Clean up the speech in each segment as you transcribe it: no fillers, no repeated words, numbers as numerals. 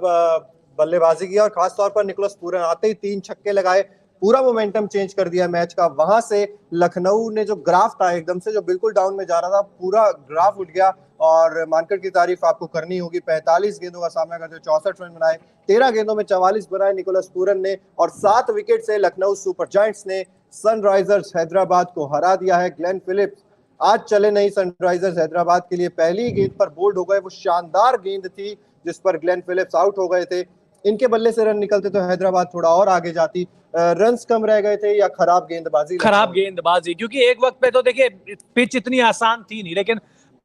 बल्लेबाजी की और खासतौर पर निकोलस पूरन आते ही 3 छक्के लगाए, पूरा मोमेंटम चेंज कर दिया मैच का। वहां से लखनऊ ने जो ग्राफ था एकदम से जो बिल्कुल डाउन में जा रहा था, पूरा ग्राफ उठ गया। और मानकर की तारीफ आपको करनी होगी, 45 गेंदों का सामना करते 64 रन बनाए, 13 गेंदों में 44 बनाए निकोलस पूरन ने, और 7 विकेट से लखनऊ सुपर जायंट्स ने सनराइजर्स हैदराबाद को हरा दिया है। ग्लेन फिलिप्स आज चले नहीं सनराइजर्स हैदराबाद के लिए, पहली गेंद पर बोल्ड हो गए। वो शानदार गेंद थी जिस पर ग्लेन फिलिप्स आउट हो गए थे। इनके बल्ले से रन निकलते तो हैदराबाद थोड़ा और आगे जाती। रन्स कम रह गए थे या खराब गेंदबाजी, क्योंकि एक वक्त पे तो देखिए पिच इतनी आसान थी नहीं, लेकिन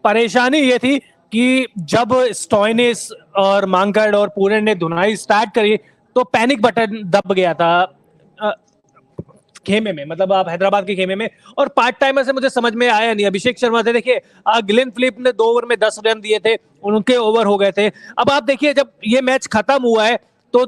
परेशानी ये थी कि जब स्टोइनिस और मांकड़ और पूरन ने धुनाई स्टार्ट करी तो पैनिक बटन दब गया था खेमे में, मतलब आप हैदराबाद के खेमे में। और पार्ट टाइमर से मुझे समझ में आया नहीं। अभिषेक शर्मा थे, देखिए ग्लेन फिलिप ने 2 ओवर में 10 रन दिए थे, उनके ओवर हो गए थे। अब आप देखिए जब ये मैच खत्म हुआ है तो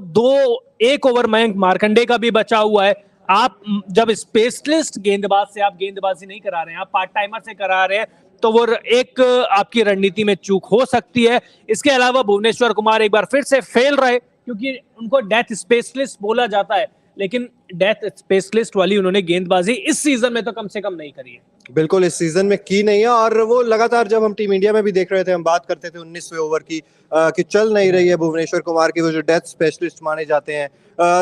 1 ओवर मयंक मार्कंडे का भी बचा हुआ है। आप जब स्पेशलिस्ट गेंदबाज से आप गेंदबाजी नहीं करा रहे हैं, आप पार्ट टाइमर से करा रहे हैं, तो वो एक आपकी रणनीति में चूक हो सकती है। इसके अलावा भुवनेश्वर कुमार एक बार फिर से फेल रहे, क्योंकि उनको डेथ स्पेशलिस्ट बोला जाता है, लेकिन डेथ स्पेशलिस्ट वाली उन्होंने गेंदबाजी इस सीजन में तो कम से कम नहीं करी है। बिल्कुल इस सीजन में की नहीं है। और वो लगातार जब हम टीम इंडिया में भी देख रहे थे, हम बात करते थे 19वें ओवर की कि चल नहीं रही है भुवनेश्वर कुमार की, वो जो डेथ स्पेशलिस्ट माने जाते हैं।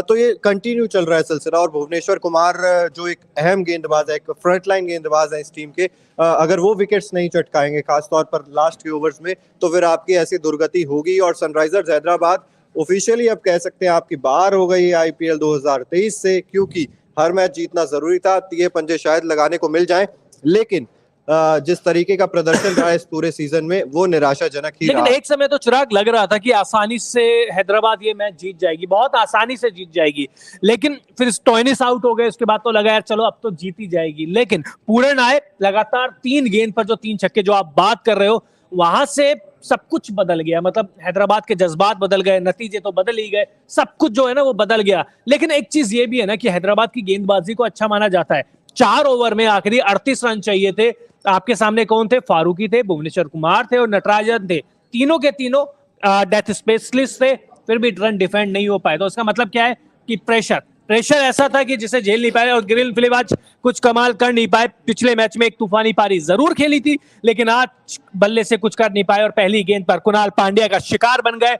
तो ये कंटिन्यू चल रहा है सिलसिला। और भुवनेश्वर कुमार जो एक अहम गेंदबाज है, एक फ्रंटलाइन गेंदबाज है इस टीम के, अगर वो विकेट्स नहीं चटकाएंगे खासतौर पर लास्ट के ओवर्स में, तो फिर आपकी ऐसी दुर्गति होगी। और सनराइजर्स हैदराबाद ऑफिशियली अब कह सकते हैं आपकी बाहर हो गई है IPL 2023 से, क्योंकि हर मैच जीतना जरूरी था। ये पंजे शायद लगाने को मिल जाए, लेकिन जिस तरीके का प्रदर्शन रहा है इस पूरे सीजन में वो निराशाजनक ही रहा। लेकिन एक समय तो चिराग लग रहा था कि आसानी से हैदराबाद ये मैच जीत जाएगी, बहुत आसानी से जीत जाएगी, लेकिन फिर स्टोइनिस आउट हो गए, उसके बाद तो लगा यार चलो अब तो जीत ही जाएगी। लेकिन पूरन आए, लगातार 3 गेंद पर जो 3 छक्के जो आप बात कर रहे हो, वहां से सब कुछ बदल गया। मतलब हैदराबाद के जज्बात बदल गए, नतीजे तो बदल ही गए, सब कुछ जो है ना वो बदल गया। लेकिन एक चीज ये भी है ना कि हैदराबाद की गेंदबाजी को अच्छा माना जाता है। 4 ओवर में आखिरी 38 रन चाहिए थे। आपके सामने कौन थे? फारूकी थे, भुवनेश्वर कुमार थे और नटराजन थे। तीनों के तीनों डेथ स्पेशलिस्ट थे, फिर भी रन डिफेंड नहीं हो पाए। तो इसका मतलब क्या है कि प्रेशर ऐसा था कि जिसे झेल नहीं पाए। और ग्लेन फिलिप आज कुछ कमाल कर नहीं पाए। पिछले मैच में एक तूफानी पारी जरूर खेली थी, लेकिन आज बल्ले से कुछ कर नहीं पाए और पहली गेंद पर कुणाल पांड्या का शिकार बन गए।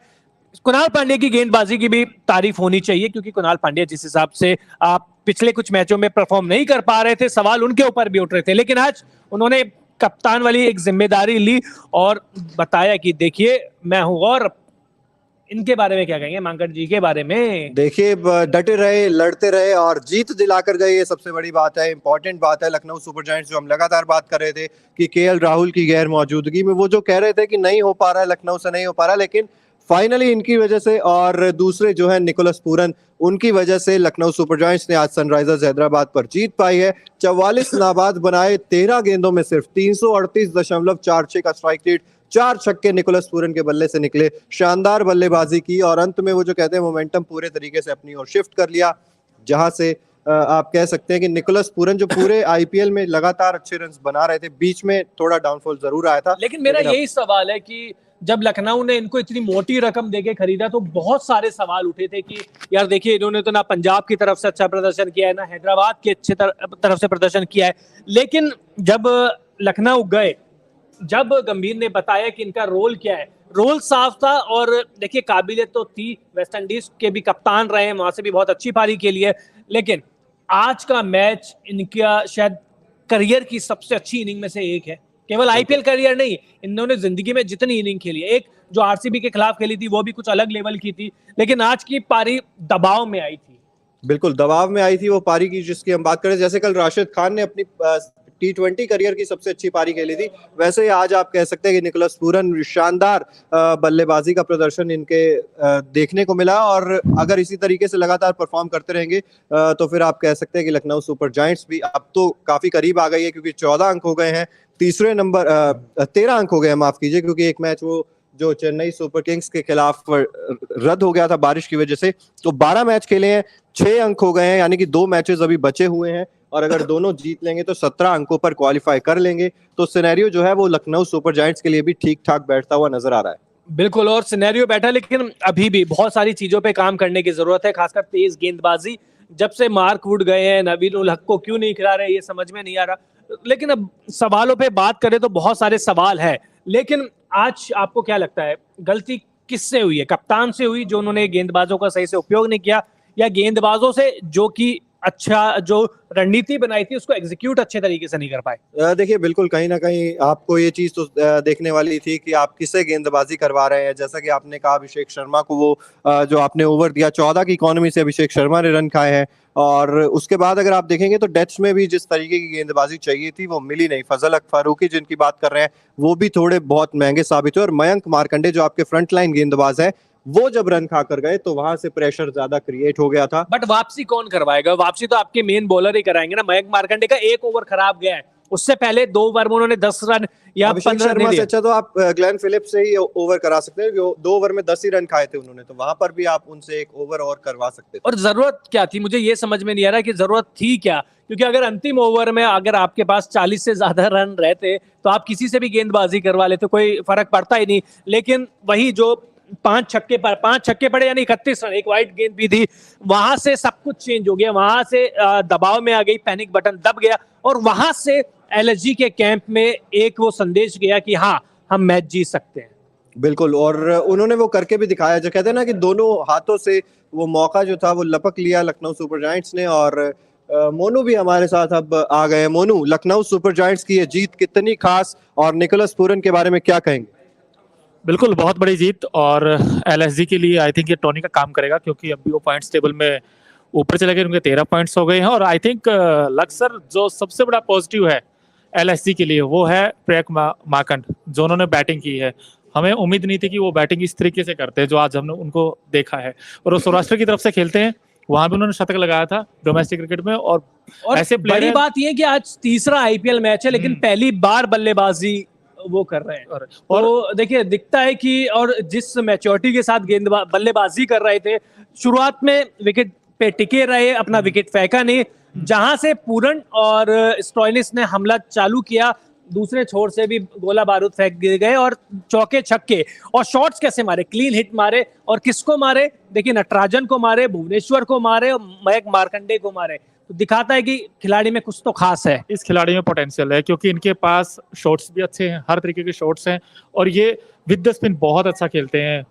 कुणाल पांड्या की गेंदबाजी की भी तारीफ होनी चाहिए, क्योंकि कुणाल पांड्या जिस हिसाब से आप पिछले कुछ मैचों में परफॉर्म नहीं कर पा रहे थे, सवाल उनके ऊपर भी उठ रहे थे, लेकिन आज उन्होंने कप्तान वाली एक जिम्मेदारी ली और बताया कि देखिए मैं हूं। और इनके बारे में क्या कहेंगे, मांकड़ जी के बारे में? देखिए डटे रहे, लड़ते रहे और जीत दिलाकर गए, ये सबसे बड़ी बात है, इंपॉर्टेंट बात है। लखनऊ सुपर जायंट्स जो हम लगातार बात कर रहे थे कि KL राहुल की गैर मौजूदगी में वो जो कह रहे थे कि नहीं हो पा रहा है, लखनऊ से नहीं हो पा रहा, लेकिन फाइनली इनकी वजह से और दूसरे जो है निकोलस पूरन, उनकी वजह से लखनऊ सुपर जायंट्स ने आज सनराइजर्स हैदराबाद पर जीत पाई है। 44 नाबाद बनाए, 13 गेंदों में सिर्फ 338.46 का स्ट्राइक रेट, 4 छक्के निकोलस पूरन के बल्ले से निकले। शानदार बल्लेबाजी की और अंत में वो जो कहते हैं मोमेंटम पूरे तरीके से अपनी ओर शिफ्ट कर लिया, जहां से आप कह सकते हैं कि निकोलस पूरन जो पूरे IPL में लगातार अच्छे रन बना रहे थे, बीच में थोड़ा डाउनफॉल जरूर आया था। लेकिन मेरा यही सवाल है कि जब लखनऊ ने इनको इतनी मोटी रकम देके खरीदा तो बहुत सारे सवाल उठे थे कि यार देखिए इन्होंने तो ना पंजाब की तरफ से अच्छा प्रदर्शन किया है, ना हैदराबाद की अच्छी तरफ से प्रदर्शन किया है। लेकिन जब लखनऊ गए, जब गंभीर ने बताया कि इनका रोल क्या है, रोल साफ था। और देखिए काबिलियत तो थी, वेस्ट इंडीज के भी कप्तान रहे हैं, वहां से भी बहुत अच्छी पारी के लिए। लेकिन आज का मैच इनका शायद करियर की सबसे अच्छी इनिंग में से एक है। केवल IPL करियर नहीं, इन्होंने जिंदगी में जितनी इनिंग खेली है, एक जो RCB के खिलाफ खेली थी वो भी कुछ अलग लेवल की थी, लेकिन आज की पारी दबाव में आई थी। बिल्कुल दबाव में आई थी वो पारी की जिसकी हम बात करें। जैसे कल राशिद खान ने अपनी T20 करियर की सबसे अच्छी पारी खेली थी, वैसे ही आज आप कह सकते हैं कि निकोलस पूरन शानदार बल्लेबाजी का प्रदर्शन इनके देखने को मिला। और अगर इसी तरीके से लगातार परफॉर्म करते रहेंगे तो फिर आप कह सकते हैं कि लखनऊ सुपर जायंट्स भी अब तो काफी करीब आ गई है, क्योंकि 14 अंक हो गए हैं। 13 अंक हो गए हैं, माफ कीजिए, क्योंकि एक मैच वो जो चेन्नई सुपर किंग्स के खिलाफ रद्द हो गया था बारिश की वजह से। तो 12 मैच खेले हैं, 6 अंक हो गए हैं, यानी कि 2 मैचेस अभी बचे हुए हैं। और अगर दोनों जीत लेंगे तो 17 अंकों पर क्वालिफाई कर लेंगे। तो सिनेरियो जो है वो लखनऊ सुपर जायंट्स के लिए भी ठीक ठाक बैठता हुआ नजर आ रहा है। बिल्कुल, और सिनेरियो बैठा, लेकिन अभी भी बहुत सारी चीजों पे काम करने की जरूरत है, खासकर तेज गेंदबाजी। जब से मार्क वुड गए हैं, नबील उल हक को क्यों नहीं खिला रहे ये समझ में नहीं आ रहा। लेकिन अब सवालों पे बात करें तो बहुत सारे सवाल है, लेकिन आज आपको क्या लगता है गलती किससे हुई है? कप्तान से हुई जो उन्होंने गेंदबाजों का सही से उपयोग नहीं किया, या गेंदबाजों से जो कि अच्छा जो रणनीति बनाई थी उसको एग्जीक्यूट अच्छे तरीके से नहीं कर पाए? देखिए बिल्कुल कहीं ना कहीं आपको ये चीज़ तो देखने वाली थी कि आप किससे गेंदबाजी करवा रहे हैं। जैसा कि आपने कहा अभिषेक शर्मा को वो जो आपने ओवर दिया 14 की इकोनॉमी से अभिषेक शर्मा ने रन खाए हैं। और उसके बाद अगर आप देखेंगे तो डेथ्स में भी जिस तरीके की गेंदबाजी चाहिए थी वो मिली नहीं। फजल हक फारूकी जिनकी बात कर रहे हैं वो भी थोड़े बहुत महंगे साबित हुए, और मयंक मार्कंडे जो आपके फ्रंट लाइन गेंदबाज है वो जब रन खा कर गए तो वहां से प्रेशर ज्यादा क्रिएट हो गया था। बट वापसी कौन करवाएगा? वापसी तो आपके मेन बॉलर ही कराएंगे ना। मयंक मार्कंडे का एक ओवर खराब गया है, उससे पहले 2 ओवर में उन्होंने 10 रन या अभिषेक 15 शर्मा नहीं से लिए। अच्छा तो आप ग्लेन फिलिप्स से ही ओवर करा सकते हैं, 2 ओवर में 10 ही रन खाए थे उन्होंने, तो वहां पर भी आप उनसे एक ओवर और करवा सकते थे। और जरूरत क्या थी? मुझे ये समझ में नहीं आ रहा कि जरूरत थी क्या, क्योंकि अगर अंतिम ओवर में अगर आपके पास 40 से ज्यादा रन रहते तो आप किसी से भी गेंदबाजी करवा लेते, कोई फर्क पड़ता ही नहीं। लेकिन वही जो 5 छक्के पड़े यानी 31 रन, एक वाइड गेंद भी थी, वहां से सब कुछ चेंज हो गया। वहां से दबाव में आ गई, पैनिक बटन दब गया, और वहां से एलएसजी के कैंप में एक वो संदेश गया कि हाँ हम मैच जीत सकते हैं। बिल्कुल, और उन्होंने वो करके भी दिखाया, जो कहते हैं ना कि दोनों हाथों से वो मौका जो था वो लपक लिया लखनऊ सुपर जायंट्स ने। और मोनू भी हमारे साथ अब आ गए। मोनू, लखनऊ सुपर जायंट्स की ये जीत कितनी खास, और निकोलस पूरन के बारे में क्या कहेंगे? बिल्कुल बहुत बड़ी जीत, और एलएसजी के लिए आई थिंक ये टोनी का काम करेगा, क्योंकि अभी वो पॉइंट्स टेबल में ऊपर चले गए, उनके 13 पॉइंट्स हो गए हैं। और आई थिंक लक्सर जो सबसे बड़ा पॉजिटिव है एलएसजी के लिए वो है प्रियक माकंड, जो उन्होंने बैटिंग की है। हमें उम्मीद नहीं थी कि वो बैटिंग इस तरीके से करते हैं जो आज हमने उनको देखा है। और वो सौराष्ट्र की तरफ से खेलते हैं, वहां भी उन्होंने शतक लगाया था डोमेस्टिक क्रिकेट में। और ऐसे प्लेयर बड़ी बात यह है कि आज तीसरा आईपीएल मैच है, लेकिन पहली बार बल्लेबाजी वो कर रहे हैं। और तो देखिए दिखता है कि, और जिस मैच्योरिटी के साथ बल्लेबाजी कर रहे थे, शुरुआत में विकेट पे टिके रहे, अपना विकेट फेंका नहीं। जहां से पूरन और स्टॉइनिस ने हमला चालू किया, दूसरे छोर से भी गोला बारूद फेंक गए, और चौके छक्के और शॉट्स कैसे मारे, क्लीन हिट मारे। और किसको मारे? देखिए नटराजन को मारे, भुवनेश्वर को मारे, और मयंक मार्कंडे को मारे। तो दिखाता है कि खिलाड़ी में कुछ तो खास है। इस खिलाड़ी में पोटेंशियल है, क्योंकि इनके पास शॉट्स भी अच्छे हैं, हर तरीके के शॉट्स हैं, और ये विद द स्पिन बहुत अच्छा खेलते हैं,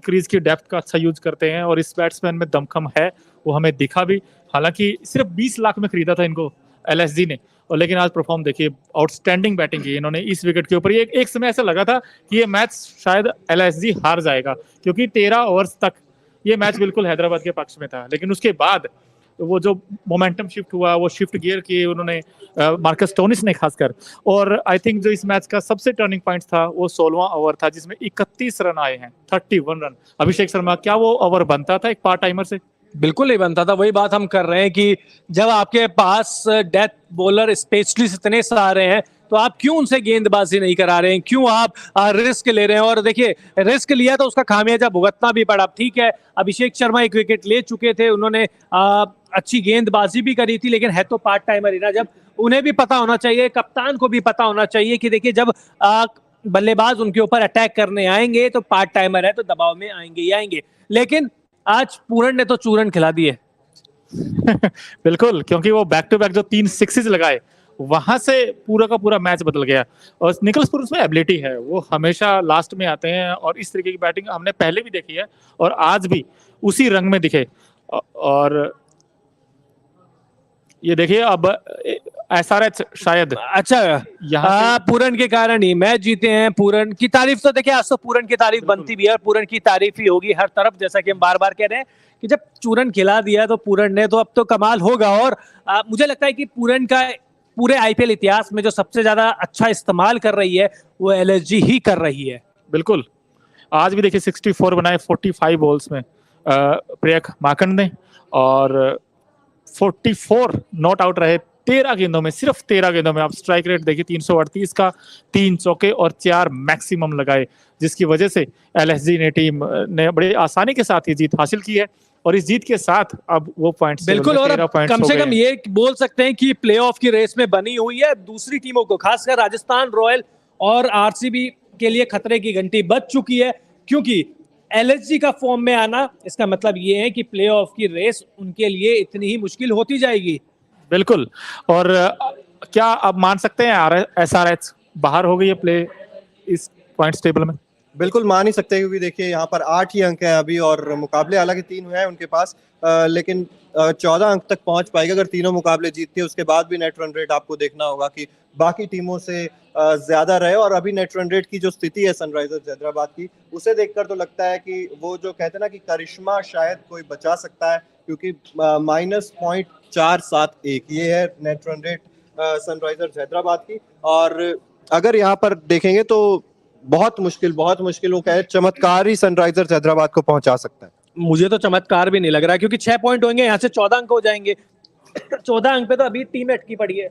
क्रीज की डेप्थ का अच्छा यूज करते हैं। और इस बैट्समैन में दमखम है, वो हमें दिखा भी। हालांकि सिर्फ 20 लाख में खरीदा था इनको एलएसजी ने, और लेकिन आज परफॉर्म देखिए, आउटस्टैंडिंग बैटिंग की इन्होंने इस विकेट के ऊपर। ये एक समय ऐसा लगा था कि ये मैच शायद एलएसजी हार जाएगा, क्योंकि 13 ओवर्स तक ये मैच बिल्कुल हैदराबाद के पक्ष में था। लेकिन उसके बाद वो जो मोमेंटम शिफ्ट हुआ, वो शिफ्ट गियर किए उन्होंने, मार्कस स्टोनिस ने खासकर। और आई थिंक जो इस मैच का सबसे टर्निंग पॉइंट था वो 16वां ओवर था, जिसमें 31 रन आए हैं, 31 रन। अभिषेक शर्मा, क्या वो ओवर बनता था एक पार्ट टाइमर से? बिल्कुल नहीं बनता था। वही बात हम कर रहे हैं कि जब आपके पास डेथ बॉलर स्पेशलिस्ट इतने सारे हैं, तो आप क्यों उनसे गेंदबाजी नहीं करा रहे हैं? क्यों आप रिस्क ले रहे हैं? और देखिए रिस्क लिया तो उसका खामियाजा भुगतना भी पड़ा। ठीक है, अभिषेक शर्मा एक विकेट ले चुके थे, उन्होंने अच्छी गेंदबाजी भी करी थी, लेकिन है तो पार्ट टाइमर ही ना। जब उन्हें भी पता होना चाहिए, कप्तान को भी पता होना चाहिए कि देखिए जब बल्लेबाज उनके ऊपर अटैक करने आएंगे तो पार्ट टाइमर है तो दबाव में आएंगे ही आएंगे। लेकिन आज पूरन ने तो चूरन खिला दिए। बिल्कुल, क्योंकि वो बैक टू बैक जो 3 सिक्सेस लगाए, वहां से पूरा का पूरा मैच बदल गया। और निकोलस पूरन में एबिलिटी है, वो हमेशा लास्ट में आते हैं, और इस तरीके की बैटिंग हमने पहले भी देखी है, और आज भी उसी रंग में दिखे। और ये देखिए अब एसआरएच शायद अच्छा यहाँ पूरन के कारण ही मैच जीते हैं। पूरन की तारीफ तो देखिए, आज तो पूरन की तारीफ बनती भी है, पूरन की तारीफ ही होगी हर तरफ, जैसा कि हम बार बार कह रहे हैं कि जब चूरन खिला दिया तो पूरन ने, तो अब तो कमाल होगा। और मुझे लगता है कि पूरन का पूरे आईपीएल इतिहास में जो सबसे ज्यादा अच्छा इस्तेमाल कर रही है वो एलएसजी ही कर रही है। बिल्कुल, आज भी देखिए 64 बनाए 45 बॉल्स में प्रियक माकंड ने, और 44 नॉट आउट रहे 13 गेंदों में, सिर्फ 13 गेंदों में। आप स्ट्राइक रेट देखिए 338 का, 3 चौके और 4 मैक्सिमम लगाए, जिसकी वजह से एलएसजी ने टीम ने बड़ी आसानी के साथ ये जीत हासिल की है। और इस जीत के साथ अब वो पॉइंट्स बिल्कुल, और कम से कम ये बोल सकते हैं कि प्लेऑफ की रेस में बनी हुई है। दूसरी टीमों को, खासकर राजस्थान रॉयल और आरसीबी के लिए खतरे की घंटी बज चुकी है, क्योंकि एलएसजी का फॉर्म में आना इसका मतलब ये है कि प्लेऑफ की रेस उनके लिए इतनी ही मुश्किल होती जाएगी। बिल्कुल। और क्या आप मान सकते हैं एसआरएच बाहर हो गई है प्ले इस पॉइंट्स टेबल में? बिल्कुल मान ही सकते हैं, क्योंकि देखिए यहाँ पर 8 ही अंक हैं अभी और मुकाबले हालांकि 3 हुए हैं उनके पास, लेकिन 14 अंक तक पहुंच पाएगा अगर तीनों मुकाबले जीतते हैं। उसके बाद भी नेट रन रेट आपको देखना होगा कि बाकी टीमों से ज्यादा रहे, और अभी नेट रन रेट की जो स्थिति है सनराइजर्स हैदराबाद की, उसे देखकर तो लगता है कि वो जो कहते हैं ना कि करिश्मा शायद कोई बचा सकता है, क्योंकि -0.471 ये है net run rate Sunrisers Hyderabad की। और अगर यहाँ पर देखेंगे तो बहुत मुश्किल वो कहे चमत्कार ही सनराइजर्स हैदराबाद को पहुंचा सकता है। मुझे तो चमत्कार भी नहीं लग रहा है, क्योंकि 6 पॉइंट होंगे, यहाँ से 14 अंक हो जाएंगे। 14 अंक पे तो अभी टीम अटकी पड़ी है।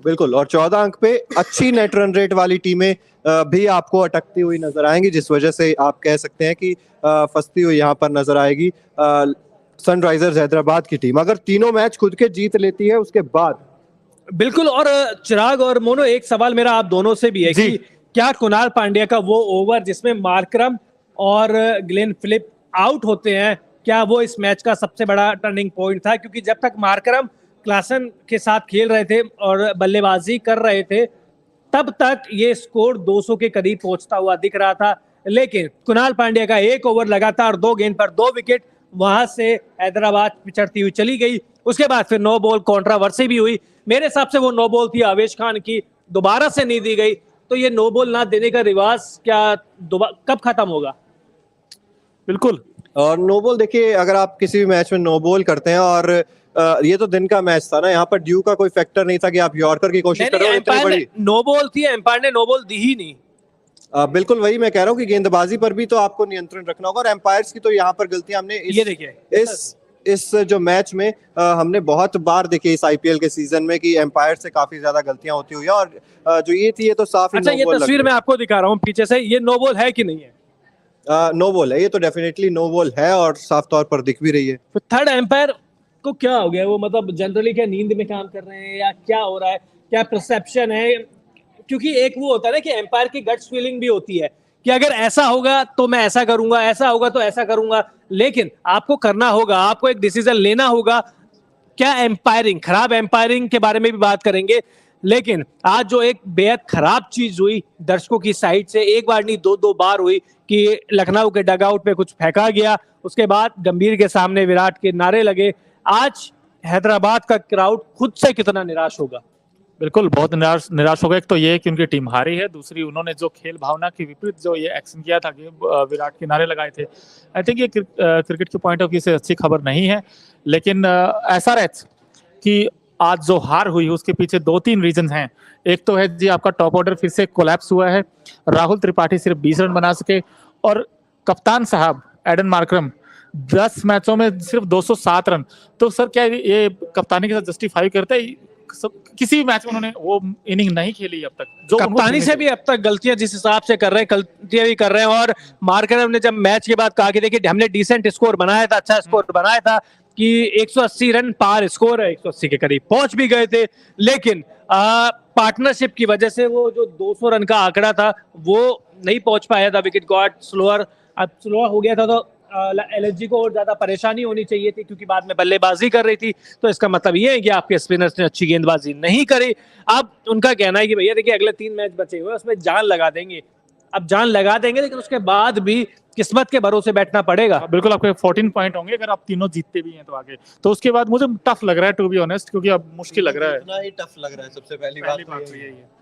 बिल्कुल, और 14 अंक पे अच्छी नेट रन रेट वाली टीमें भी आपको अटकती हुई नजर आएंगी, जिस वजह से आप कह सकते हैं कि फंसती हुई यहाँ पर नजर आएगी सनराइजर्स हैदराबाद की टीम, अगर तीनों मैच खुद के जीत लेती है उसके बाद। बिल्कुल। और चिराग और मोनो, एक सवाल मेरा आप दोनों से भी है कि क्या कुणाल पांड्या का वो ओवर जिसमें मार्करम और ग्लेन फिलिप आउट होते हैं, क्या वो इस मैच का सबसे बड़ा टर्निंग पॉइंट था? क्योंकि जब तक मार्करम क्लासन के साथ खेल रहे थे और बल्लेबाजी कर रहे थे, तब तक ये स्कोर 200 के करीब पहुंचता हुआ दिख रहा था। लेकिन कुणाल पांड्या का एक ओवर लगातार 2 गेंद पर 2 विकेट, वहां से हैदराबाद पिछड़ती हुई चली गई। उसके बाद फिर नो बॉल कंट्रोवर्सी भी हुई। मेरे हिसाब से वो नो बॉल थी आवेश खान की, दोबारा से नहीं दी गई। तो ये नो बॉल ना देने का रिवाज क्या कब खत्म होगा? बिल्कुल। और नो बॉल देखिए, अगर आप किसी भी मैच में नो बॉल करते हैं, और ये तो दिन का मैच था ना, यहाँ पर ड्यू का कोई फैक्टर नहीं था कि आप यॉर्कर की कोशिश कर रहे हो इतनी बड़ी। नो बॉल थी, एम्पायर ने नो बॉल दी ही नहीं। बिल्कुल वही मैं कह रहा हूँ कि गेंदबाजी पर भी तो आपको नियंत्रण रखना होगा, और एम्पायर्स की तो यहाँ पर गलतियां हमने ये देखिए इस जो मैच में हमने बहुत बार देखी इस आईपीएल के सीजन में कि एम्पायर से काफी ज्यादा गलतियां होती हुई है, और जो ये थी ये तो साफ। अच्छा, ये तस्वीर मैं आपको दिखा रहा हूँ पीछे से, ये नो बॉल है कि नहीं है? नो बॉल है, ये तो डेफिनेटली नो बॉल है और साफ तौर पर दिख भी रही है। तो थर्ड एम्पायर को क्या हो गया? वो मतलब जनरली क्या नींद में काम कर रहे हैं या क्या हो रहा है? क्या परसेप्शन है? क्योंकि एक वो होता है ना कि एम्पायर की गट्स फीलिंग भी होती है कि अगर ऐसा होगा तो मैं ऐसा करूंगा, ऐसा होगा तो ऐसा करूंगा, लेकिन आपको करना होगा, आपको एक डिसीजन लेना होगा। क्या एम्पायरिंग, खराब एम्पायरिंग के बारे में भी बात करेंगे, लेकिन आज जो एक बेहद खराब चीज हुई दर्शकों की साइड से, एक बार नहीं 2 बार हुई कि लखनऊ के डगआउट पे कुछ फेंका गया, उसके बाद गंभीर के सामने विराट के नारे लगे। आज हैदराबाद का क्राउड खुद से कितना निराश होगा? बिल्कुल, बहुत निराश हो गए। एक तो ये कि उनकी टीम हारी है, दूसरी उन्होंने जो खेल भावना के विपरीत जो ये एक्शन किया था कि विराट के नारे लगाए थे, आई थिंक ये क्रिकेट के पॉइंट ऑफ व्यू से अच्छी खबर नहीं है। लेकिन एसआरएच की आज जो हार हुई उसके पीछे 2-3 रीजन हैं। एक तो है जी आपका टॉप ऑर्डर फिर से कोलैप्स हुआ है, राहुल त्रिपाठी सिर्फ 20 रन बना सके, और कप्तान साहब एडन मार्करम 10 मैचों में सिर्फ 207 रन। तो सर क्या ये कप्तानी के साथ जस्टिफाई करते हैं? किसी भी मैच में उन्होंने वो इनिंग नहीं खेली अब तक। जो कप्तानी से भी अब तक गलतियां जिस हिसाब से कर रहे हैं, गलतियां भी कर रहे हैं। और मार्करम ने जब मैच के बाद कहा कि देखिए हमने डिसेंट स्कोर बनाया था, अच्छा स्कोर बनाया था, कि 180 रन पार स्कोर है, 180 के करीब पहुंच भी गए थे, लेकिन पार्टनरशिप की वजह से वो जो 200 रन का आंकड़ा था वो नहीं पहुंच पाया था। विकेट गॉट स्लोअर, अब स्लोअर हो गया था तो एलएसजी को और ज्यादा परेशानी होनी चाहिए थी, क्योंकि बाद में बल्लेबाजी कर रही थी। तो इसका मतलब ये है कि आपके स्पिनर्स ने अच्छी गेंदबाजी नहीं करी। अब उनका कहना है कि भैया देखिए अगले 3 मैच बचे हुए उसमें जान लगा देंगे। अब जान लगा देंगे, लेकिन उसके बाद भी किस्मत के भरोसे बैठना पड़ेगा। बिल्कुल, आपके 14 पॉइंट होंगे अगर आप तीनों जीतते भी हैं तो आगे। तो उसके बाद मुझे टफ लग रहा है टू बी ऑनेस्ट, क्योंकि अब मुश्किल लग रहा है। इतना ही टफ लग रहा है, सबसे पहली बात तो यही है।